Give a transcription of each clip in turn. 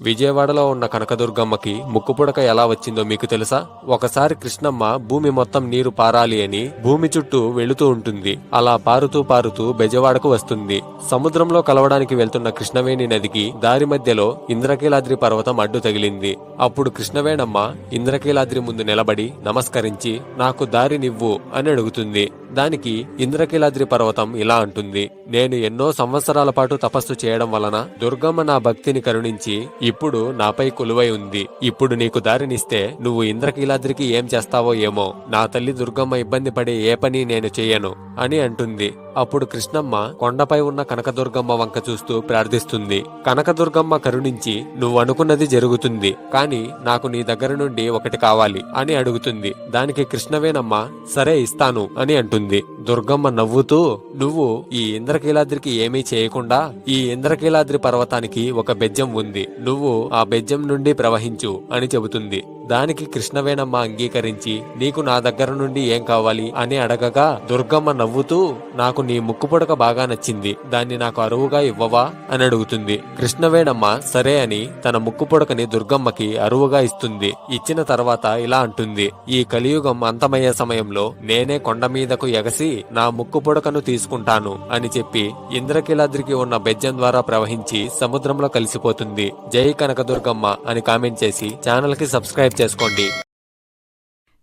విజయవాడలో ఉన్న కనకదుర్గమ్మకి ముక్కుపుడక ఎలా వచ్చిందో మీకు తెలుసా? ఒకసారి కృష్ణమ్మ భూమి మొత్తం నీరు పారాలి అని భూమి చుట్టూ వెళుతూ ఉంటుంది. అలా పారుతూ పారుతూ బెజవాడకు వస్తుంది. సముద్రంలో కలవడానికి వెళ్తున్న కృష్ణవేణి నదికి దారి మధ్యలో ఇంద్రకీలాద్రి పర్వతం అడ్డు తగిలింది. అప్పుడు కృష్ణవేణమ్మ ఇంద్రకీలాద్రి ముందు నిలబడి నమస్కరించి నాకు దారినివ్వు అని అడుగుతుంది. దానికి ఇంద్రకీలాద్రి పర్వతం ఇలా అంటుంది, నేను ఎన్నో సంవత్సరాల పాటు తపస్సు చేయడం వలన దుర్గమ్మ నా భక్తిని కరుణించి ఇప్పుడు నాపై కొలువై ఉంది. ఇప్పుడు నీకు దారినిస్తే నువ్వు ఇంద్రకీలాద్రికి ఏం చేస్తావో ఏమో. నా తల్లి దుర్గమ్మ ఇబ్బంది పడే ఏ పని నేను చెయ్యను అని అంటుంది. అప్పుడు కృష్ణమ్మ కొండపై ఉన్న కనకదుర్గమ్మ వంక చూస్తూ ప్రార్థిస్తుంది. కనకదుర్గమ్మ కరుణించి నువ్వు అనుకున్నది జరుగుతుంది, కాని నాకు నీ దగ్గర నుండి ఒకటి కావాలి అని అడుగుతుంది. దానికి కృష్ణవేణమ్మ సరే ఇస్తాను అని అంటుంది. దుర్గమ్మ నవ్వుతూ నువ్వు ఈ ఇంద్రకీలాద్రికి ఏమీ చేయకుండా ఈ ఇంద్రకీలాద్రి పర్వతానికి ఒక బెజ్జం ఉంది, నువ్వు ఆ బెజ్జం నుండి ప్రవహించు అని చెబుతుంది. దానికి కృష్ణవేణమ్మ అంగీకరించి నీకు నా దగ్గర నుండి ఏం కావాలి అని అడగగా దుర్గమ్మ నవ్వుతూ నాకు నీ ముక్కుపుడక బాగా నచ్చింది, దాన్ని నాకు అరువుగా ఇవ్వవా అని అడుగుతుంది. కృష్ణవేణమ్మ సరే అని తన ముక్కుపుడకని దుర్గమ్మకి అరువుగా ఇస్తుంది. ఇచ్చిన తర్వాత ఇలా అంటుంది, ఈ కలియుగం అంతమయ్యే సమయంలో నేనే కొండ మీదకు ఎగసి నా ముక్కుపుడకను తీసుకుంటాను అని చెప్పి ఇంద్రకీలాద్రికి ఉన్న బెజ్జం ద్వారా ప్రవహించి సముద్రంలో కలిసిపోతుంది. జై కనకదుర్గమ్మ అని కామెంట్ చేసి ఛానల్ కి సబ్స్క్రైబ్ చేసుకోండి.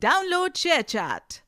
Download ShareChat.